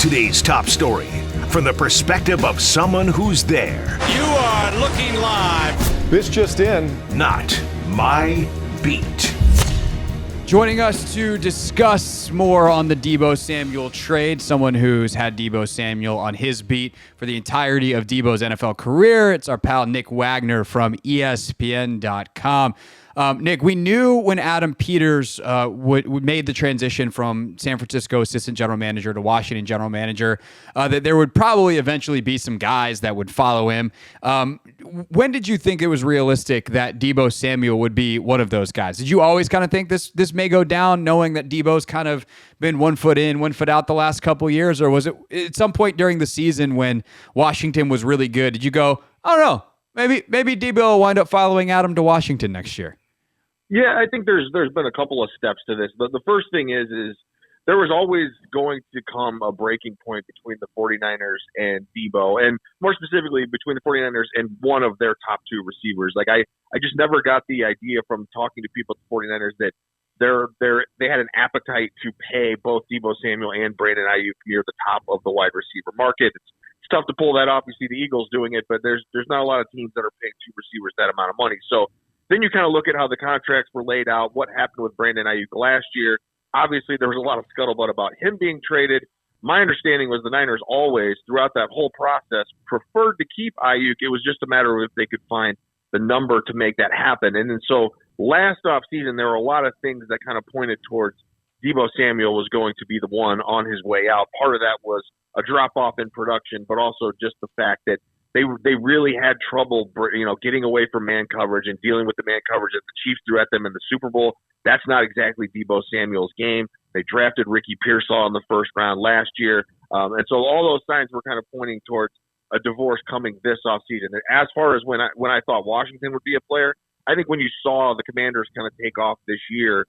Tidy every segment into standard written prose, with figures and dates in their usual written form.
Today's top story from the perspective of someone who's there. You are looking live. This just in. Not my beat. Joining us to discuss more on the Deebo Samuel trade, someone who's had Deebo Samuel on his beat for the entirety of Deebo's NFL career. It's our pal Nick Wagoner from ESPN.com. Nick, we knew when Adam Peters made the transition from San Francisco assistant general manager to Washington general manager that there would probably eventually be some guys that would follow him. When did you think it was realistic that Deebo Samuel would be one of those guys? Did you always kind of think this may go down, knowing that Deebo's kind of been 1 foot in, 1 foot out the last couple of years? Or was it at some point during the season when Washington was really good, did you go, I don't know, maybe Deebo will wind up following Adam to Washington next year? Yeah, I think there's been a couple of steps to this. But the first thing is there was always going to come a breaking point between the 49ers and Deebo, and more specifically between the 49ers and one of their top two receivers. Like I just never got the idea from talking to people at the 49ers that they had an appetite to pay both Deebo Samuel and Brandon Ayuk near the top of the wide receiver market. It's tough to pull that off. You see the Eagles doing it, but there's not a lot of teams that are paying two receivers that amount of money. So then you kind of look at how the contracts were laid out, what happened with Brandon Ayuk last year. Obviously, there was a lot of scuttlebutt about him being traded. My understanding was the Niners always, throughout that whole process, preferred to keep Ayuk. It was just a matter of if they could find the number to make that happen. And then so last offseason, there were a lot of things that kind of pointed towards Deebo Samuel was going to be the one on his way out. Part of that was a drop-off in production, but also just the fact that they really had trouble, getting away from man coverage and dealing with the man coverage that the Chiefs threw at them in the Super Bowl. That's not exactly Deebo Samuel's game. They drafted Ricky Pearsall in the first round last year. And so all those signs were kind of pointing towards a divorce coming this offseason. As far as when I thought Washington would be a player, I think when you saw the Commanders kind of take off this year,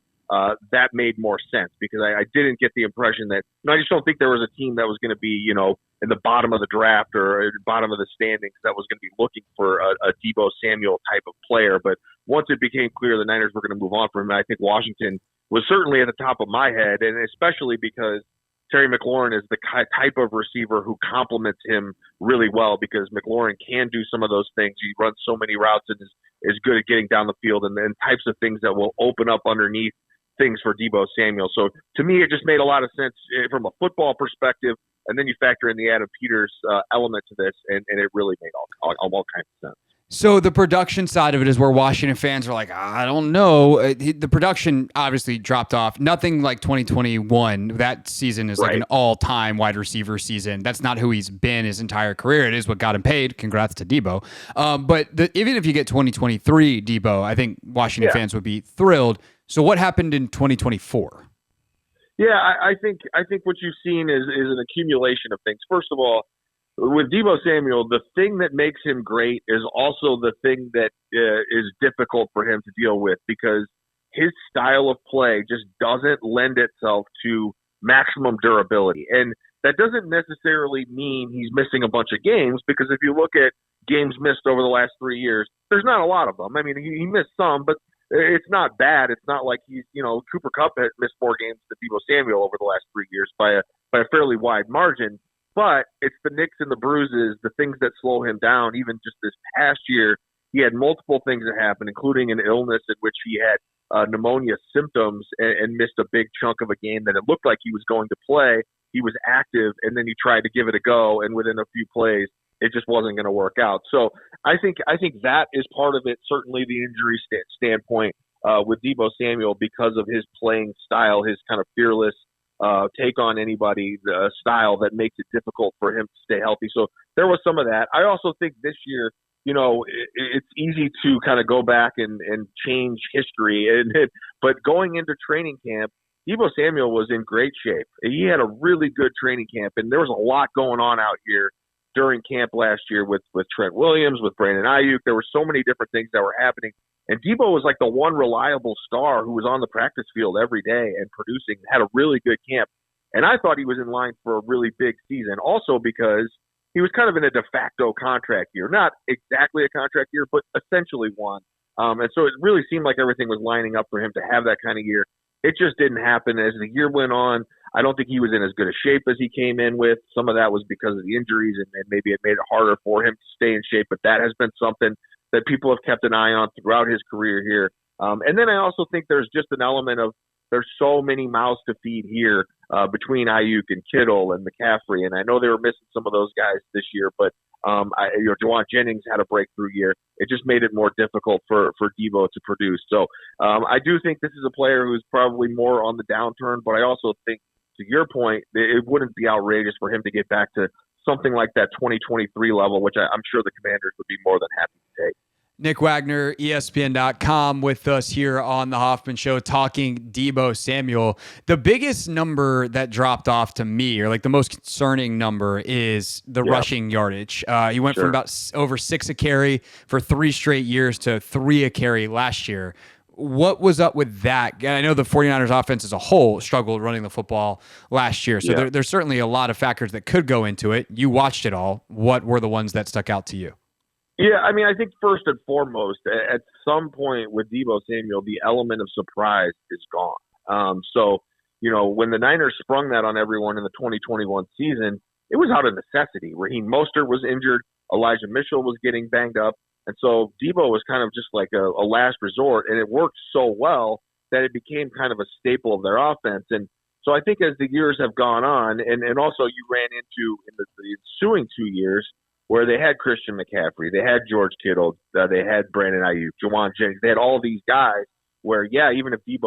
that made more sense because I didn't get the impression that I just don't think there was a team that was going to be, in the bottom of the draft or bottom of the standings that was going to be looking for a Deebo Samuel type of player. But once it became clear the Niners were going to move on from him, I think Washington was certainly at the top of my head, and especially because Terry McLaurin is the type of receiver who complements him really well because McLaurin can do some of those things. He runs so many routes and is good at getting down the field and then types of things that will open up underneath things for Deebo Samuel. So to me, it just made a lot of sense from a football perspective. And then you factor in the Adam Peters element to this, and it really made all kinds of sense. So the production side of it is where Washington fans are like, I don't know. The production obviously dropped off. Nothing like 2021. That season is like an all-time wide receiver season. That's not who he's been his entire career. It is what got him paid. Congrats to Deebo. But even if you get 2023 Deebo, I think Washington fans would be thrilled. So what happened in 2024? Yeah, I think what you've seen is an accumulation of things. First of all, with Deebo Samuel, the thing that makes him great is also the thing that is difficult for him to deal with because his style of play just doesn't lend itself to maximum durability. And that doesn't necessarily mean he's missing a bunch of games because if you look at games missed over the last 3 years, there's not a lot of them. I mean, he missed some, but it's not bad. It's not like he's, Cooper Kupp has missed more games than Deebo Samuel over the last 3 years by a fairly wide margin. But it's the nicks and the bruises, the things that slow him down. Even just this past year, he had multiple things that happened, including an illness in which he had pneumonia symptoms and missed a big chunk of a game that it looked like he was going to play. He was active, and then he tried to give it a go, and within a few plays, it just wasn't going to work out. So I think that is part of it, certainly the injury standpoint with Deebo Samuel because of his playing style, his kind of fearless take on anybody style that makes it difficult for him to stay healthy. So there was some of that. I also think this year, it's easy to kind of go back and change history. But going into training camp, Deebo Samuel was in great shape. He had a really good training camp, and there was a lot going on out here during camp last year with Trent Williams, with Brandon Ayuk. There were so many different things that were happening. And Deebo was like the one reliable star who was on the practice field every day and producing, had a really good camp. And I thought he was in line for a really big season also because he was kind of in a de facto contract year. Not exactly a contract year, but essentially one. And so it really seemed like everything was lining up for him to have that kind of year. it just didn't happen. As the year went on, I don't think he was in as good a shape as he came in with. Some of that was because of the injuries, and maybe it made it harder for him to stay in shape. But that has been something that people have kept an eye on throughout his career here. And then I also think there's just an element of there's so many mouths to feed here between Ayuk and Kittle and McCaffrey. And I know they were missing some of those guys this year, but Juwan Jennings had a breakthrough year. It just made it more difficult for Deebo to produce. So I do think this is a player who's probably more on the downturn, but I also think, to your point, it wouldn't be outrageous for him to get back to something like that 2023 level, which I'm sure the Commanders would be more than happy to take. Nick Wagoner, ESPN.com, with us here on the Hoffman Show talking Deebo Samuel. The biggest number that dropped off to me, or like the most concerning number, is the rushing yardage. He went from about over 6 a carry for 3 straight years to 3 a carry last year. What was up with that? I know the 49ers offense as a whole struggled running the football last year, so there's certainly a lot of factors that could go into it. You watched it all. What were the ones that stuck out to you? Yeah, I mean, I think first and foremost, at some point with Deebo Samuel, the element of surprise is gone. So, when the Niners sprung that on everyone in the 2021 season, it was out of necessity. Raheem Mostert was injured, Elijah Mitchell was getting banged up, and so Deebo was kind of just like a last resort, and it worked so well that it became kind of a staple of their offense. And so I think as the years have gone on, and also you ran into in the ensuing 2 years, where they had Christian McCaffrey, they had George Kittle, they had Brandon Ayuk, Juwan Jennings. They had all these guys where, even if you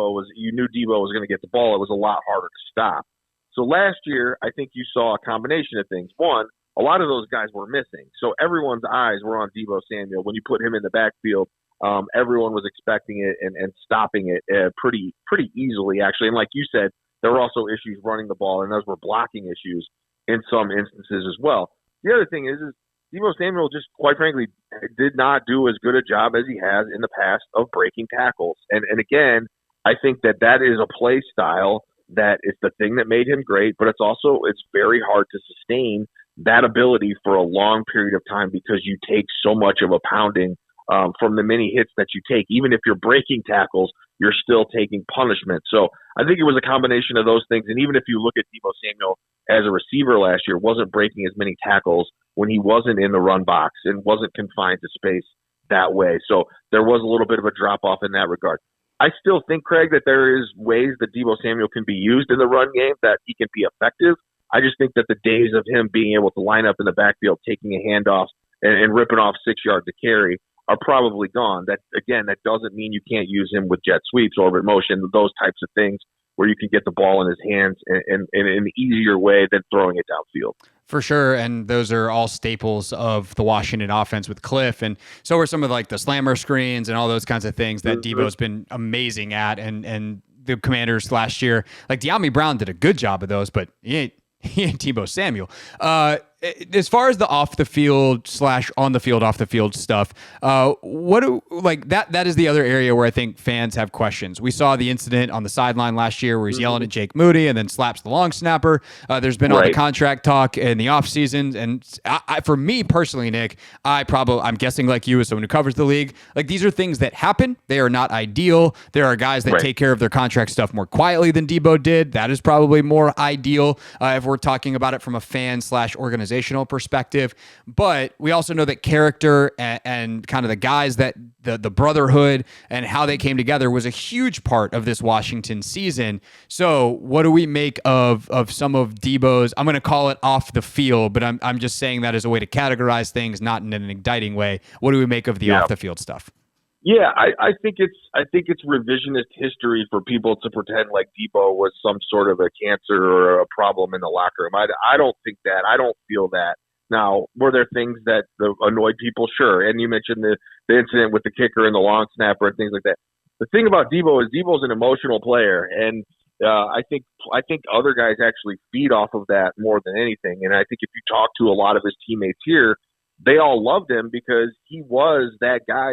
knew Deebo was going to get the ball, it was a lot harder to stop. So last year, I think you saw a combination of things. One, a lot of those guys were missing. So everyone's eyes were on Deebo Samuel. When you put him in the backfield, everyone was expecting it and stopping it pretty easily, actually. And like you said, there were also issues running the ball, and those were blocking issues in some instances as well. The other thing is Deebo Samuel just, quite frankly, did not do as good a job as he has in the past of breaking tackles. And again, I think that is a play style that is the thing that made him great, but it's very hard to sustain that ability for a long period of time because you take so much of a pounding from the many hits that you take. Even if you're breaking tackles, you're still taking punishment. So I think it was a combination of those things. And even if you look at Deebo Samuel as a receiver last year, wasn't breaking as many tackles when he wasn't in the run box and wasn't confined to space that way. So there was a little bit of a drop-off in that regard. I still think, Craig, that there is ways that Deebo Samuel can be used in the run game, that he can be effective. I just think that the days of him being able to line up in the backfield, taking a handoff and ripping off 6 yards to carry are probably gone. That doesn't mean you can't use him with jet sweeps, orbit motion, those types of things where you can get the ball in his hands in an easier way than throwing it downfield. For sure, and those are all staples of the Washington offense with Cliff, and so are some of like the slammer screens and all those kinds of things that Deebo's been amazing at, and the Commanders last year, like De'Ami Brown did a good job of those, but he ain't Deebo Samuel. As far as the off the field / on the field, off the field stuff, that is the other area where I think fans have questions. We saw the incident on the sideline last year where he's yelling at Jake Moody and then slaps the long snapper. There's been all the contract talk in the offseason. And for me personally, Nick, I'm guessing like you as someone who covers the league, like these are things that happen. They are not ideal. There are guys that take care of their contract stuff more quietly than Deebo did. That is probably more ideal if we're talking about it from a fan / organizational perspective. But we also know that character and kind of the guys that the brotherhood and how they came together was a huge part of this Washington season. So what do we make of some of Deebo's, I'm going to call it off the field, but I'm just saying that as a way to categorize things, not in an indicting way. What do we make of the off the field stuff? Yeah, I think it's revisionist history for people to pretend like Deebo was some sort of a cancer or a problem in the locker room. I don't think that. I don't feel that. Now, were there things that annoyed people? Sure. And you mentioned the incident with the kicker and the long snapper and things like that. The thing about Deebo is Deebo's an emotional player, and I think other guys actually feed off of that more than anything. And I think if you talk to a lot of his teammates here, they all loved him because he was that guy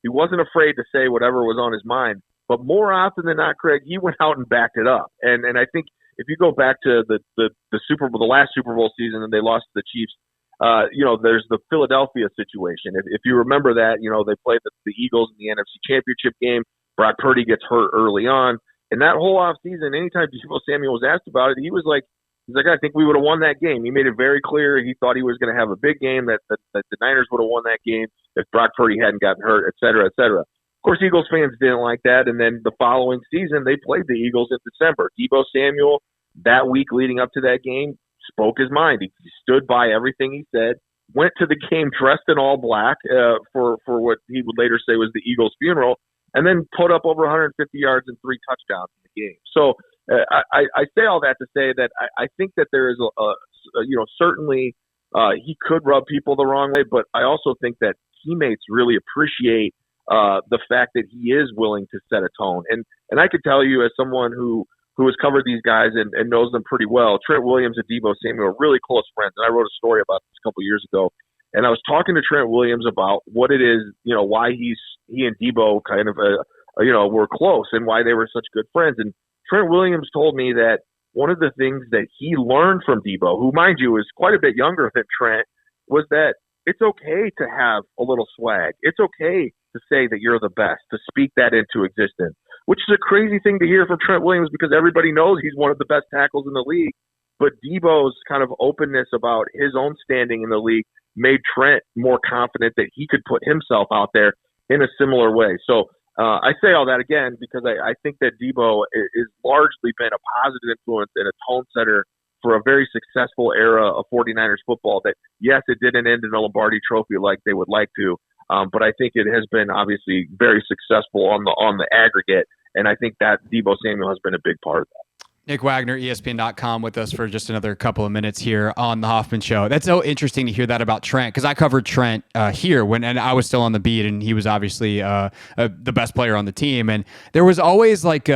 he wasn't afraid to say whatever was on his mind. But more often than not, Craig, he went out and backed it up. And I think if you go back to the Super Bowl, the last Super Bowl season, and they lost to the Chiefs, there's the Philadelphia situation. If you remember that, they played the Eagles in the NFC Championship game. Brock Purdy gets hurt early on. And that whole offseason, anytime Deebo Samuel was asked about it, he's like, I think we would have won that game. He made it very clear he thought he was going to have a big game, that the Niners would have won that game if Brock Purdy hadn't gotten hurt, et cetera, et cetera. Of course, Eagles fans didn't like that, and then the following season, they played the Eagles in December. Deebo Samuel, that week leading up to that game, spoke his mind. He stood by everything he said, went to the game dressed in all black for what he would later say was the Eagles' funeral, and then put up over 150 yards and 3 touchdowns in the game. So I say all that to say that I think that there is certainly he could rub people the wrong way, but I also think that teammates really appreciate the fact that he is willing to set a tone. And I could tell you, as someone who has covered these guys and knows them pretty well, Trent Williams and Deebo Samuel are really close friends. And I wrote a story about this a couple years ago. And I was talking to Trent Williams about what it is, why he and Deebo kind of, were close and why they were such good friends. And Trent Williams told me that one of the things that he learned from Deebo, who, mind you, is quite a bit younger than Trent, was that it's okay to have a little swag. It's okay to say that you're the best, to speak that into existence, which is a crazy thing to hear from Trent Williams because everybody knows he's one of the best tackles in the league. But Deebo's kind of openness about his own standing in the league made Trent more confident that he could put himself out there in a similar way. So I say all that again because I think that Deebo is largely been a positive influence and a tone setter for a very successful era of 49ers football that, yes, it didn't end in a Lombardi trophy like they would like to, but I think it has been obviously very successful on the aggregate, and I think that Deebo Samuel has been a big part of that. Nick Wagoner, ESPN.com, with us for just another couple of minutes here on the Hoffman Show. That's so interesting to hear that about Trent, because I covered Trent here and I was still on the beat, and he was obviously the best player on the team. And there was always like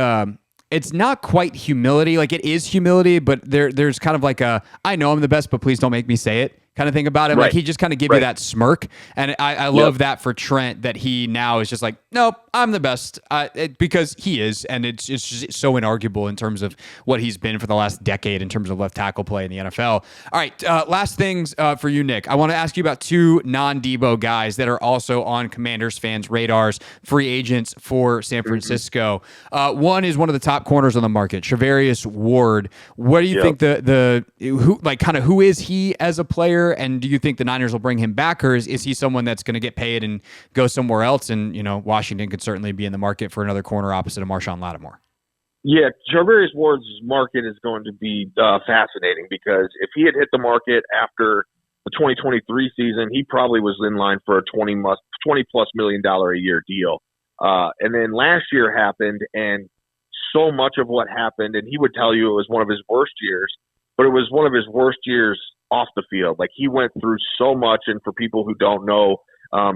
it's not quite humility, like it is humility, but there's kind of like I know I'm the best, but please don't make me say it kind of thing about him. Right. Like he just kind of give you that smirk. And I love that for Trent, that he now is just like, nope, I'm the best because he is. And it's just so inarguable in terms of what he's been for the last decade in terms of left tackle play in the NFL. All right. Last things for you, Nick. I want to ask you about 2 non-Deebo guys that are also on Commanders fans' radars, free agents for San Francisco. One is one of the top corners on the market, Charvarius Ward. What do you think who is he as a player? And do you think the Niners will bring him back, or is he someone that's going to get paid and go somewhere else? And, Washington could certainly be in the market for another corner opposite of Marshawn Lattimore. Yeah, Charvarius Ward's market is going to be fascinating because if he had hit the market after the 2023 season, he probably was in line for a $20+ million a year deal. And then last year happened, and so much of what happened, and he would tell you it was one of his worst years, but it was one of his worst years off the field. Like he went through so much, and for people who don't know,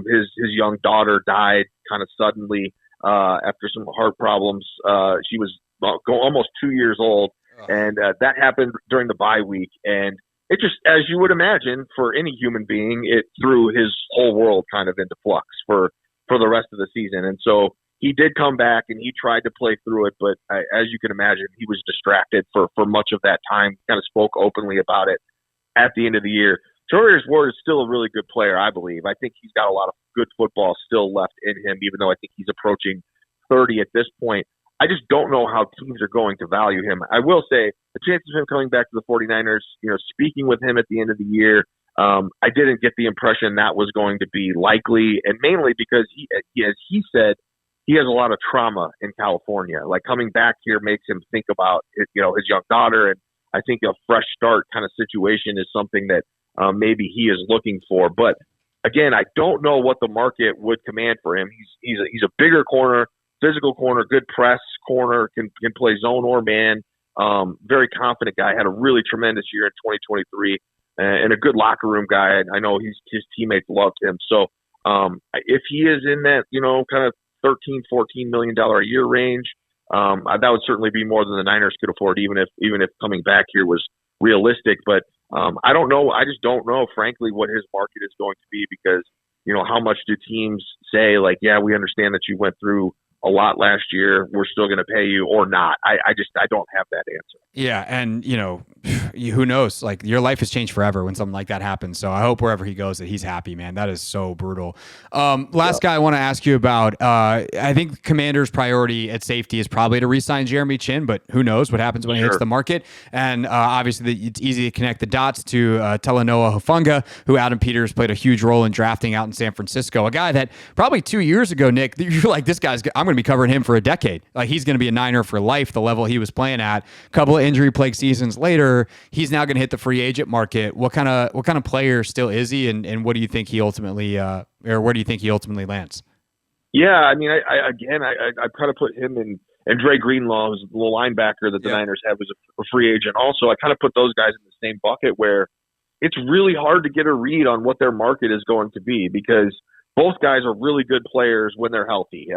his young daughter died kind of suddenly after some heart problems. She was almost 2 years old, and that happened during the bye week. And it just, as you would imagine, for any human being, it threw his whole world kind of into flux for the rest of the season. And so he did come back and he tried to play through it, but as you can imagine, he was distracted for much of that time. Kind of spoke openly about it at the end of the year. Charvarius Ward is still a really good player, I believe. I think he's got a lot of good football still left in him, even though I think he's approaching 30 at this point. I just don't know how teams are going to value him. I will say the chances of him coming back to the 49ers, speaking with him at the end of the year, I didn't get the impression that was going to be likely, and mainly because he, as he said, he has a lot of trauma in California. Like coming back here makes him think about his young daughter, and I think a fresh start kind of situation is something that maybe he is looking for. But again, I don't know what the market would command for him. He's a bigger corner, physical corner, good press corner, can play zone or man. Very confident guy. Had a really tremendous year in 2023, and a good locker room guy. I know his teammates loved him. So if he is in that kind of $13-14 million a year range, that would certainly be more than the Niners could afford, even if coming back here was realistic. But I don't know. I just don't know, frankly, what his market is going to be because, how much do teams say, like, yeah, we understand that you went through a lot last year, we're still going to pay you or not. I don't have that answer. Yeah, and who knows? Like, your life has changed forever when something like that happens. So I hope wherever he goes that he's happy, man. That is so brutal. Last guy I want to ask you about. I think Commanders' priority at safety is probably to re-sign Jeremy Chin, but who knows what happens when he hits the market? And obviously, it's easy to connect the dots to Talanoa Hufanga, who Adam Peters played a huge role in drafting out in San Francisco. A guy that probably 2 years ago, Nick, you're like, this guy's. I'm going to be covering him for a decade. Like, he's going to be a Niner for life. The level he was playing at. Couple of injury-plagued seasons later, he's now going to hit the free agent market. What kind of player still is he, and what do you think he ultimately, or where do you think he ultimately lands? Yeah, I mean, I kind of put him in, and Dre Greenlaw, who's the linebacker that the Niners have, as a free agent. Also, I kind of put those guys in the same bucket where it's really hard to get a read on what their market is going to be, because both guys are really good players when they're healthy.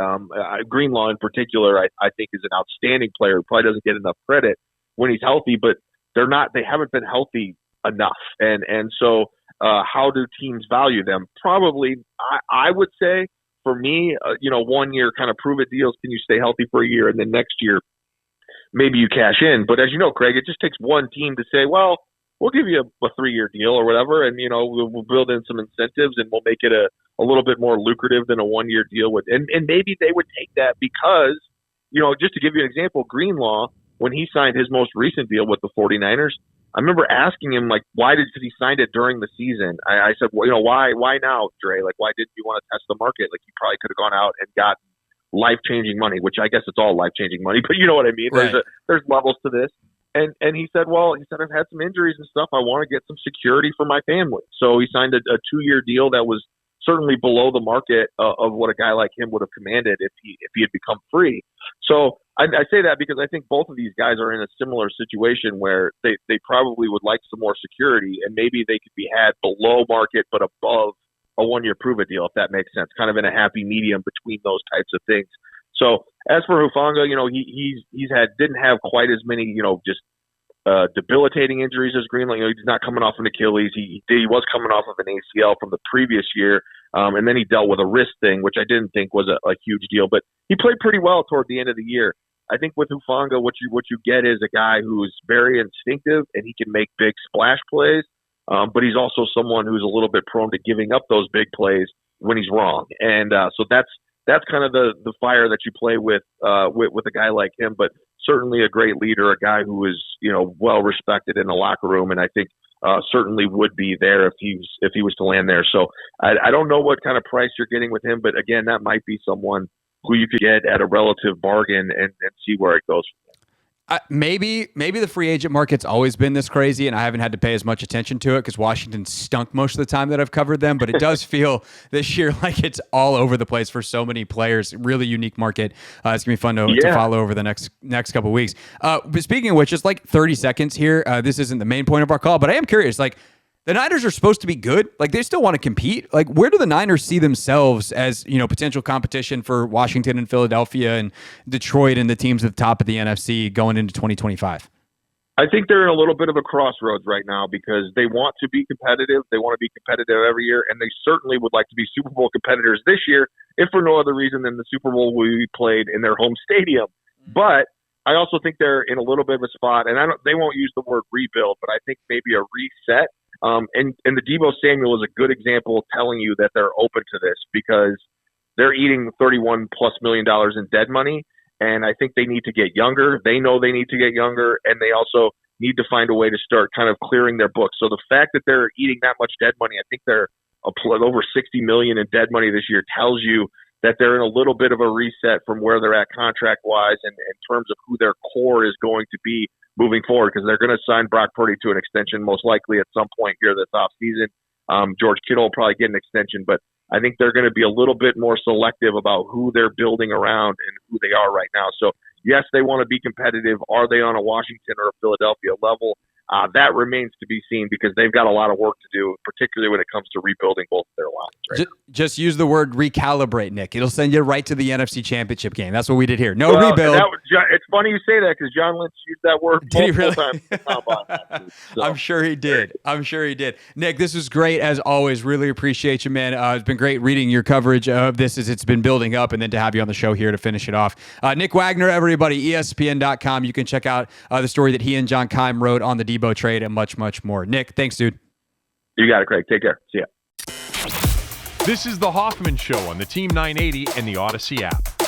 Greenlaw in particular, I think, is an outstanding player. Probably doesn't get enough credit when he's healthy, but they haven't been healthy enough. And so how do teams value them? Probably, I would say, for me, 1 year kind of prove it deals. Can you stay healthy for a year? And then next year, maybe you cash in. But as you know, Craig, it just takes one team to say, well, we'll give you a 3-year deal or whatever. And, we'll build in some incentives and we'll make it a little bit more lucrative than a 1-year deal with. And maybe they would take that because, just to give you an example, Greenlaw, when he signed his most recent deal with the 49ers, I remember asking him, like, why did he sign it during the season? I said, well, why now, Dre? Like, why didn't you want to test the market? Like, you probably could have gone out and got life-changing money, which I guess it's all life-changing money, but you know what I mean? Right. There's levels to this. And he said, I've had some injuries and stuff. I want to get some security for my family. So he signed a 2-year deal that was certainly below the market of what a guy like him would have commanded if he had become free. So I say that because I think both of these guys are in a similar situation where they probably would like some more security, and maybe they could be had below market but above a 1-year prove-it deal, if that makes sense, kind of in a happy medium between those types of things. So as for Hufanga, didn't have quite as many, debilitating injuries as Greenlaw. He's not coming off an Achilles. He was coming off of an ACL from the previous year, and then he dealt with a wrist thing, which I didn't think was a huge deal. But he played pretty well toward the end of the year. I think with Hufanga, what you get is a guy who's very instinctive and he can make big splash plays, but he's also someone who's a little bit prone to giving up those big plays when he's wrong. And so that's kind of the fire that you play with a guy like him, but certainly a great leader, a guy who is, well respected in the locker room. And I think certainly would be there if he was to land there. So I don't know what kind of price you're getting with him, but again, that might be someone who you could get at a relative bargain and see where it goes. Maybe the free agent market's always been this crazy, and I haven't had to pay as much attention to it because Washington stunk most of the time that I've covered them. But it does feel this year like it's all over the place for so many players. Really unique market. It's gonna be fun to follow over the next couple of weeks. But speaking of which, just like 30 seconds here. This isn't the main point of our call, but I am curious. Like, the Niners are supposed to be good. Like, they still want to compete. Like, where do the Niners see themselves as, potential competition for Washington and Philadelphia and Detroit and the teams at the top of the NFC going into 2025? I think they're in a little bit of a crossroads right now because they want to be competitive. They want to be competitive every year, and they certainly would like to be Super Bowl competitors this year, if for no other reason than the Super Bowl will be played in their home stadium. But I also think they're in a little bit of a spot, and they won't use the word rebuild, but I think maybe a reset. And the Deebo Samuel is a good example telling you that they're open to this because they're eating $31+ million in dead money. And I think they need to get younger. They know they need to get younger, and they also need to find a way to start kind of clearing their books. So the fact that they're eating that much dead money, I think they're over $60 million in dead money this year, tells you that they're in a little bit of a reset from where they're at contract-wise and in terms of who their core is going to be moving forward, because they're going to sign Brock Purdy to an extension most likely at some point here this offseason. George Kittle will probably get an extension, but I think they're going to be a little bit more selective about who they're building around and who they are right now. So, yes, they want to be competitive. Are they on a Washington or a Philadelphia level? That remains to be seen because they've got a lot of work to do, particularly when it comes to rebuilding both of their lines. Right? Just use the word recalibrate, Nick. It'll send you right to the NFC Championship game. That's what we did here. No rebuild. It's funny you say that because John Lynch used that word multiple times. So. I'm sure he did. Nick, this was great as always. Really appreciate you, man. It's been great reading your coverage of this as it's been building up, and then to have you on the show here to finish it off. Nick Wagoner, everybody, ESPN.com. You can check out the story that he and John Keim wrote on the Deebo trade and much, much more. Nick, thanks, dude. You got it, Craig. Take care. See ya. This is The Hoffman Show on the Team 980 and the Odyssey app.